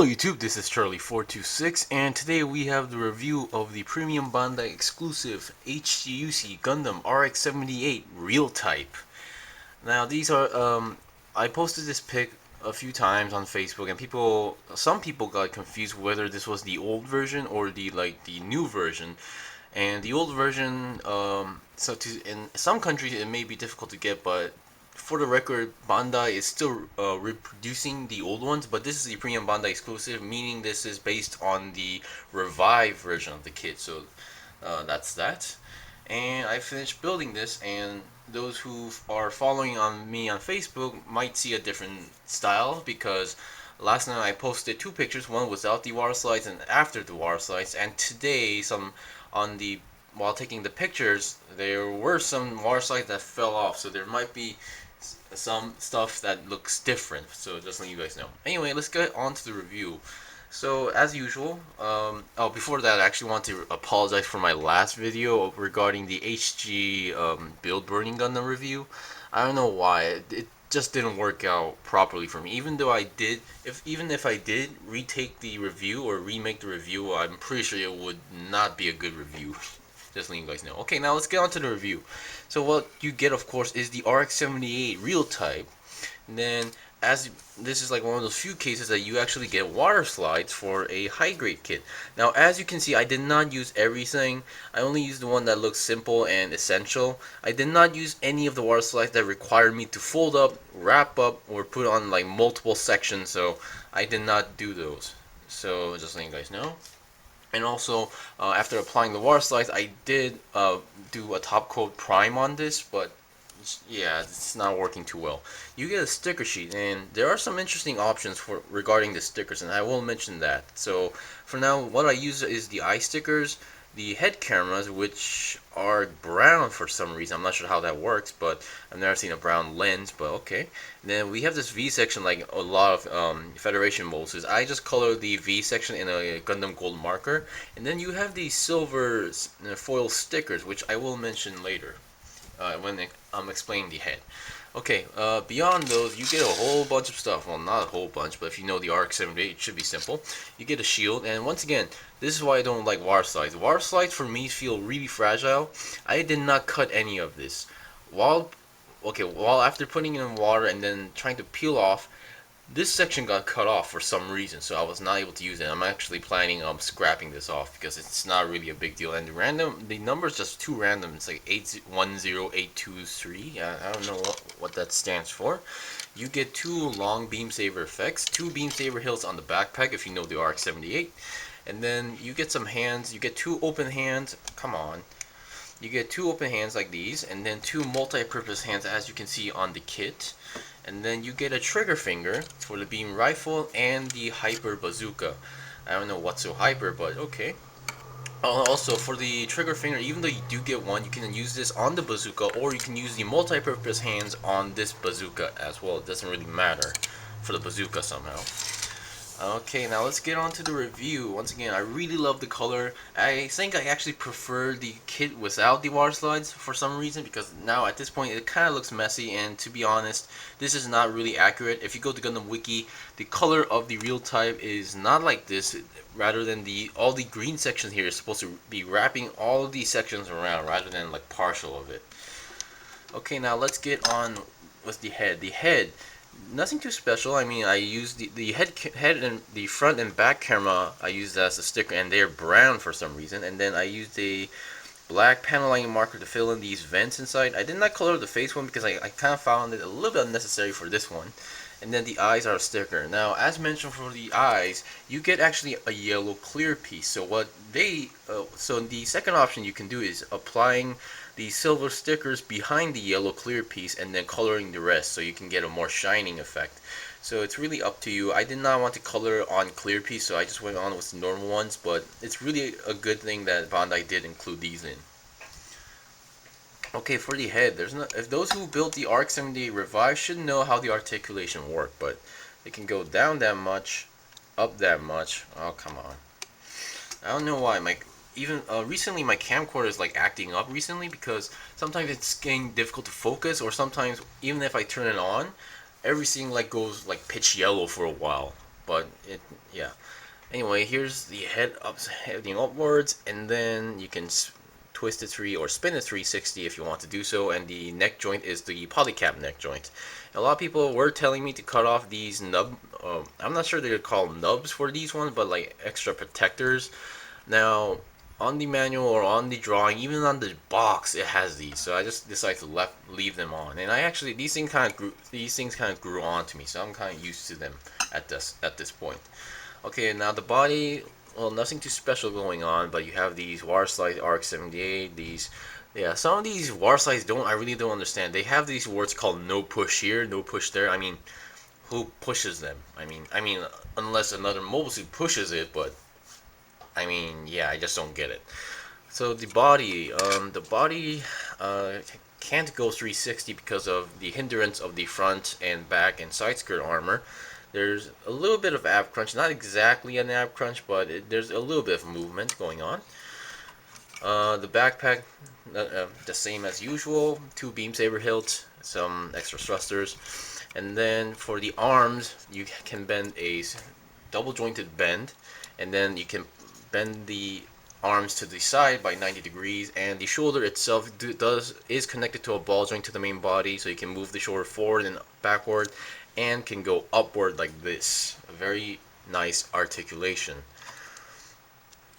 Hello YouTube, this is Charlie426 and today we have the review of the Premium Bandai exclusive HGUC Gundam RX-78 Real Type. Now these are, I posted this pic a few times on Facebook and some people got confused whether this was the old version or the new version. And the old version, in some countries it may be difficult to get, but for the record, Bandai is still reproducing the old ones, but this is the Premium Bandai exclusive, meaning this is based on the revived version of the kit. So that's that. And I finished building this, and those who are following on me on Facebook might see a different style because last night I posted two pictures, one without the water slides and after the water slides, and today while taking the pictures there were some water slides that fell off, so there might be some stuff that looks different, so just letting you guys know. Anyway, let's get on to the review. So as usual, before that I actually want to apologize for my last video regarding the HG Build Burning Gundam review. I don't know why, it just didn't work out properly for me. Even if I did retake the review or remake the review, I'm pretty sure it would not be a good review. Just letting you guys know. Okay, now let's get on to the review. So what you get, of course, is the RX-78 Real Type. And then, as this is like one of those few cases that you actually get water slides for a high grade kit. Now, as you can see, I did not use everything. I only used the one that looks simple and essential. I did not use any of the water slides that required me to fold up, wrap up, or put on like multiple sections. So I did not do those. So just letting you guys know. And also, after applying the water slides, I did do a top coat prime on this, but yeah, it's not working too well. You get a sticker sheet, and there are some interesting options regarding the stickers, and I will mention that. So for now, what I use is the eye stickers, the head cameras, which are brown for some reason. I'm not sure how that works, but I've never seen a brown lens, but okay. And then we have this V section like a lot of Federation molds. I just colored the V section in a Gundam gold marker. And then you have these silver foil stickers, which I will mention later when I'm explaining the head. Okay, beyond those, you get a whole bunch of stuff. Well, not a whole bunch, but if you know the RX-78, it should be simple. You get a shield, and once again, this is why I don't like water slides. Water slides for me feel really fragile. I did not cut any of this. While after putting it in water and then trying to peel off, this section got cut off for some reason, so I was not able to use it. I'm actually planning on scrapping this off because it's not really a big deal. And the number is just too random. It's like 810823. I don't know what that stands for. You get two long beam saber effects, two beam saber hills on the backpack if you know the RX-78, and then you get some hands. You get two open hands. Come on. You get two open hands like these, and then two multi-purpose hands as you can see on the kit. And then you get a trigger finger for the beam rifle and the hyper bazooka. I don't know what's so hyper, but okay. Also, for the trigger finger, even though you do get one, you can use this on the bazooka, or you can use the multi-purpose hands on this bazooka as well. It doesn't really matter for the bazooka somehow. Okay, now let's get on to the review. Once again, I really love the color. I think I actually prefer the kit without the water slides for some reason, because now at this point it kind of looks messy, and to be honest, this is not really accurate. If you go to Gundam Wiki, the color of the real type is not like this. Rather than all the green sections here is supposed to be wrapping all of these sections around rather than like partial of it. Okay, now let's get on with the head. The head, nothing too special. I mean, I used the head and the front and back camera. I used as a sticker, and they're brown for some reason. And then I used a black panel lining marker to fill in these vents inside. I did not color the face one because I kind of found it a little bit unnecessary for this one. And then the eyes are a sticker. Now, as mentioned, for the eyes, you get actually a yellow clear piece. So so the second option you can do is applying the silver stickers behind the yellow clear piece and then coloring the rest, so you can get a more shining effect. So it's really up to you. I did not want to color on clear piece, so I just went on with the normal ones, but it's really a good thing that Bandai did include these in. Okay, for the head, if those who built the RX-78 Revive should know how the articulation works, but it can go down that much, up that much. Oh, come on. I don't know why. Recently my camcorder is like acting up recently, because sometimes it's getting difficult to focus, or sometimes even if I turn it on, everything like goes like pitch yellow for a while. but yeah. Anyway, here's the head heading upwards, and then you can twist it or spin it 360 if you want to do so. And the neck joint is the polycap neck joint. A lot of people were telling me to cut off these nub. I'm not sure they're called nubs for these ones, but like extra protectors. Now, on the manual or on the drawing, even on the box, it has these. So I just decided to leave them on. And I actually these things kind of grew on to me, so I'm kind of used to them at this point. Okay, now the body, well, nothing too special going on, but you have these waterslides RX-78. Yeah, some of these waterslides I really don't understand. They have these words called no push here, no push there. I mean, who pushes them? I mean, unless another mobile suit pushes it, but I mean, yeah, I just don't get it. So the body can't go 360 because of the hindrance of the front and back and side skirt armor. There's a little bit of ab crunch, not exactly an ab crunch, but there's a little bit of movement going on. The backpack, the same as usual, 2 beam saber hilts, some extra thrusters, and then for the arms, you can bend a double jointed bend, and then you can bend the arms to the side by 90 degrees, and the shoulder itself is connected to a ball joint to the main body, so you can move the shoulder forward and backward, and can go upward like this. A very nice articulation.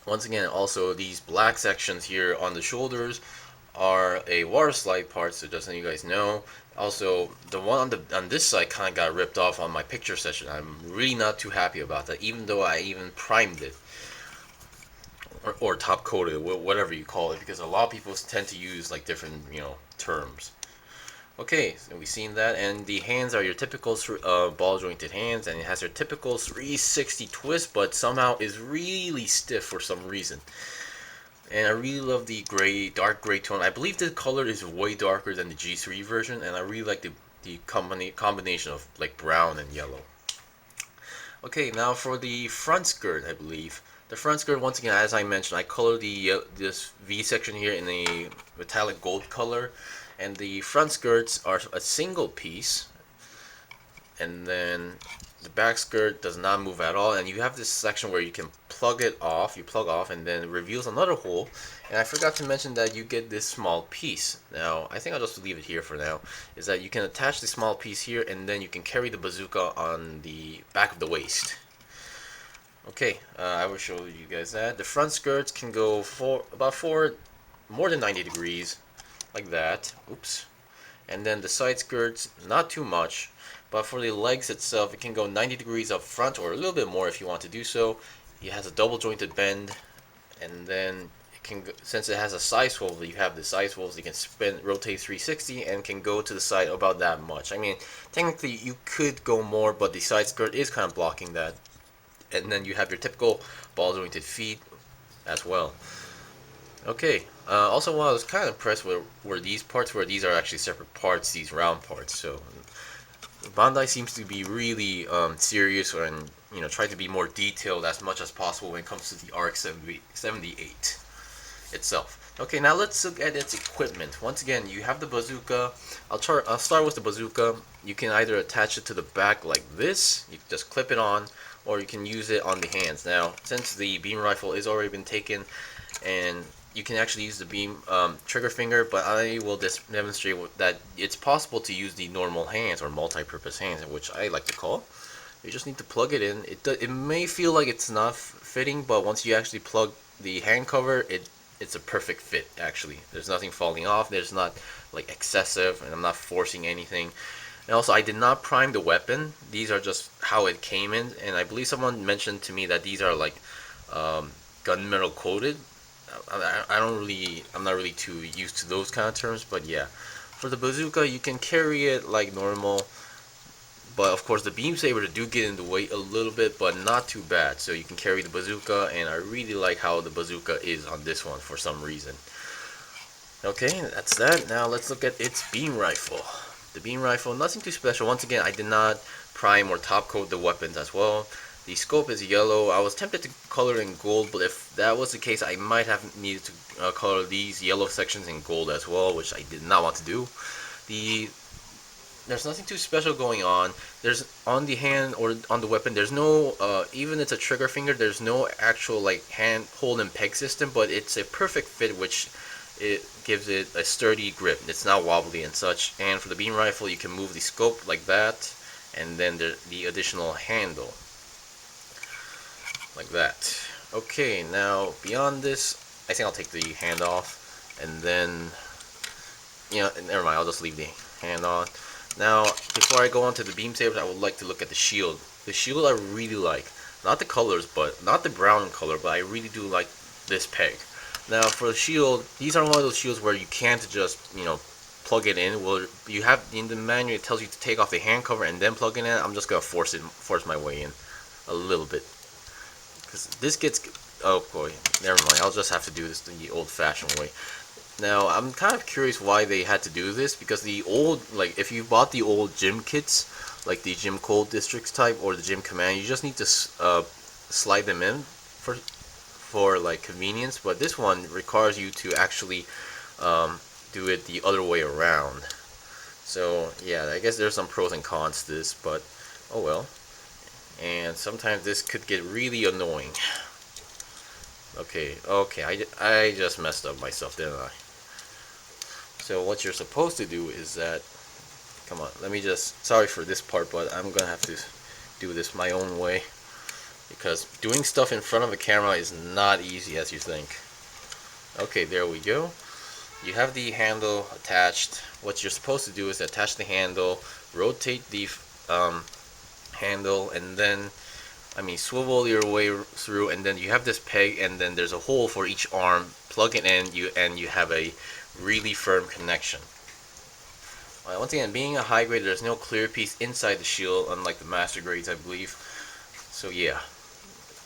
Once again, also these black sections here on the shoulders are a water slide part, so just so you guys know. Also, the one on this side kind of got ripped off on my picture session. I'm really not too happy about that, even though I even primed it. Or top coated, whatever you call it, because a lot of people tend to use like different, terms. Okay, so we've seen that, and the hands are your typical ball jointed hands, and it has your typical 360 twist, but somehow is really stiff for some reason. And I really love the dark gray tone. I believe the color is way darker than the G3 version, and I really like the combination of like brown and yellow. Okay, now for the front skirt, I believe. The front skirt, once again, as I mentioned, I colored this V section here in a metallic gold color. And the front skirts are a single piece, and then the back skirt does not move at all, and you have this section where you can plug off, and then it reveals another hole. And I forgot to mention that you get this small piece. Now, I think I'll just leave it here for now, is that you can attach the small piece here, and then you can carry the bazooka on the back of the waist. Okay, I will show you guys that. The front skirts can go more than 90 degrees, like that. Oops. And then the side skirts, not too much, but for the legs itself, it can go 90 degrees up front, or a little bit more if you want to do so. It has a double jointed bend, and then it can go, since it has a side swivel, you have the side swivels, you can rotate 360 and can go to the side about that much. I mean, technically you could go more, but the side skirt is kind of blocking that. And then you have your typical ball jointed feet as well. Okay, also what I was kind of impressed with were these parts, where these are actually separate parts, these round parts. So Bandai seems to be really serious and try to be more detailed as much as possible when it comes to the RX-78 itself. Okay, now let's look at its equipment. Once again, you have the bazooka. I'll start with the bazooka. You can either attach it to the back like this, you just clip it on, or you can use it on the hands. Now, since the beam rifle is already been taken, and you can actually use the beam trigger finger, but I will demonstrate that it's possible to use the normal hands, or multi-purpose hands, which I like to call. You just need to plug it in. It may feel like it's not fitting, but once you actually plug the hand cover, it's a perfect fit. Actually, there's nothing falling off. There's not like excessive, and I'm not forcing anything. And also, I did not prime the weapon. These are just how it came in, and I believe someone mentioned to me that these are like gunmetal coated. I'm not really too used to those kind of terms, but yeah. For the bazooka, you can carry it like normal, but of course the beam saber do get in the way a little bit, but not too bad. So you can carry the bazooka, and I really like how the bazooka is on this one for some reason. Okay, that's that. Now let's look at its beam rifle. The beam rifle, nothing too special. Once again, I did not prime or top coat the weapons as well. The scope is yellow. I was tempted to color it in gold, but if that was the case, I might have needed to color these yellow sections in gold as well, which I did not want to do. there's nothing too special going on. There's on the hand or on the weapon, there's no even it's a trigger finger, there's no actual like hand hold and peg system, but it's a perfect fit, which it gives it a sturdy grip. It's not wobbly and such. And for the beam rifle, you can move the scope like that, and then the additional handle like that. Okay, now beyond this, I think I'll take the hand off, and then, you know, never mind, I'll just leave the hand on. Now, before I go on to the beam sabers, I would like to look at the shield. The shield I really like. Not the colors, but not the brown color, but I really do like this peg. Now, for the shield, these are one of those shields where you can't just, you know, plug it in. Well, you have in the manual, it tells you to take off the hand cover and then plug it in. I'm just gonna force my way in a little bit, because this gets, oh boy, never mind. I'll just have to do this the old-fashioned way. Now, I'm kind of curious why they had to do this, because the old, like, if you bought the old gym kits, like the Gym Cold Districts type or the Gym Command, you just need to slide them in for like convenience, but this one requires you to actually do it the other way around. So yeah, I guess there's some pros and cons to this, but oh well. And sometimes this could get really annoying. Okay, I just messed up myself, didn't I? So what you're supposed to do is that, come on, let me just, sorry for this part, but I'm gonna have to do this my own way, because doing stuff in front of a camera is not easy as you think. Okay, there we go. You have the handle attached. What you're supposed to do is attach the handle, rotate the handle, and then, I mean, swivel your way through, and then you have this peg, and then there's a hole for each arm. Plug it in, and you have a really firm connection. Once again, being a high grade, there's no clear piece inside the shield, unlike the master grades, I believe. So yeah,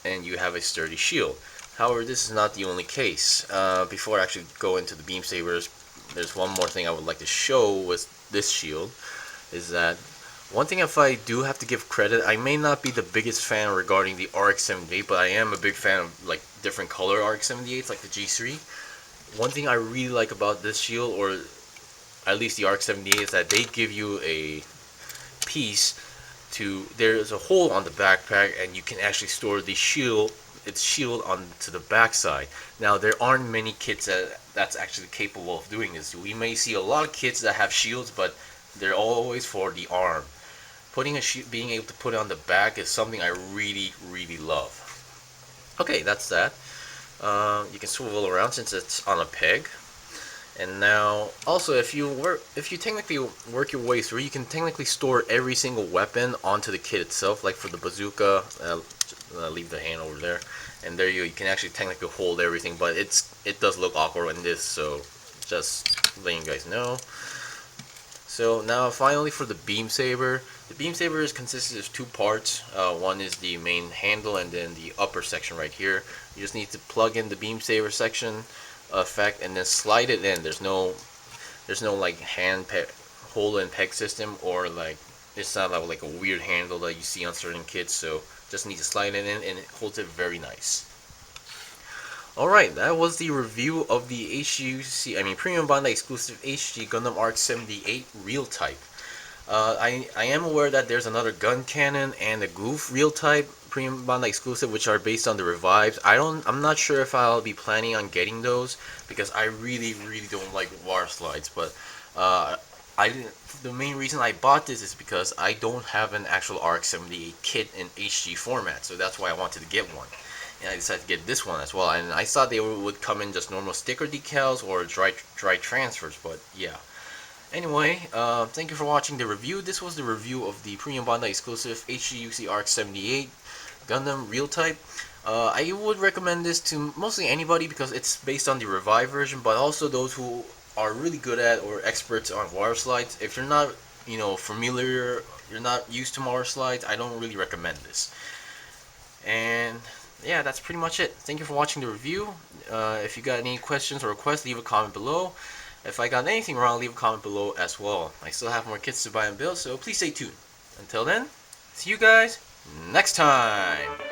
and you have a sturdy shield. However, this is not the only case. Before I actually go into the beam sabers, there's one more thing I would like to show with this shield, is that one thing, if I do have to give credit, I may not be the biggest fan regarding the RX-78, but I am a big fan of like different color RX-78s, like the G3. One thing I really like about this shield, or at least the RX-78, is that they give you a piece to, there's a hole on the backpack, and you can actually store the shield, its shield onto the backside. Now, there aren't many kits that's actually capable of doing this. We may see a lot of kits that have shields, but they're always for the arm. Being able to put it on the back is something I really, really love. Okay, that's that. You can swivel around since it's on a peg. And now, also, if you technically work your way through, you can technically store every single weapon onto the kit itself. Like for the bazooka, leave the hand over there, and there you can actually technically hold everything. But it does look awkward in this, so just letting you guys know. So now, finally, for the beam saber. The beam saber consists of two parts. One is the main handle, and then the upper section right here. You just need to plug in the beam saber section effect and then slide it in. There's no like hand hold and peg system, or like it's not like a weird handle that you see on certain kits. So just need to slide it in, and it holds it very nice. Alright, that was the review of the HGUC, Premium Bandai exclusive HG Gundam RX-78 Real Type. I am aware that there's another gun cannon and a goof real type Premium Bandai exclusive, which are based on the revives. I'm not sure if I'll be planning on getting those, because I really don't like water slides. But the main reason I bought this is because I don't have an actual RX-78 kit in HG format, so that's why I wanted to get one. And I decided to get this one as well. And I thought they would come in just normal sticker decals or dry transfers, but yeah. Anyway, thank you for watching the review. This was the review of the Premium Bandai exclusive HGUC RX-78 Gundam Real Type. I would recommend this to mostly anybody because it's based on the revived version, but also those who are really good at or experts on water slides. If you're not, familiar, you're not used to water slides, I don't really recommend this. And yeah, that's pretty much it. Thank you for watching the review. If you got any questions or requests, leave a comment below. If I got anything wrong, leave a comment below as well. I still have more kits to buy and build, so please stay tuned. Until then, see you guys next time!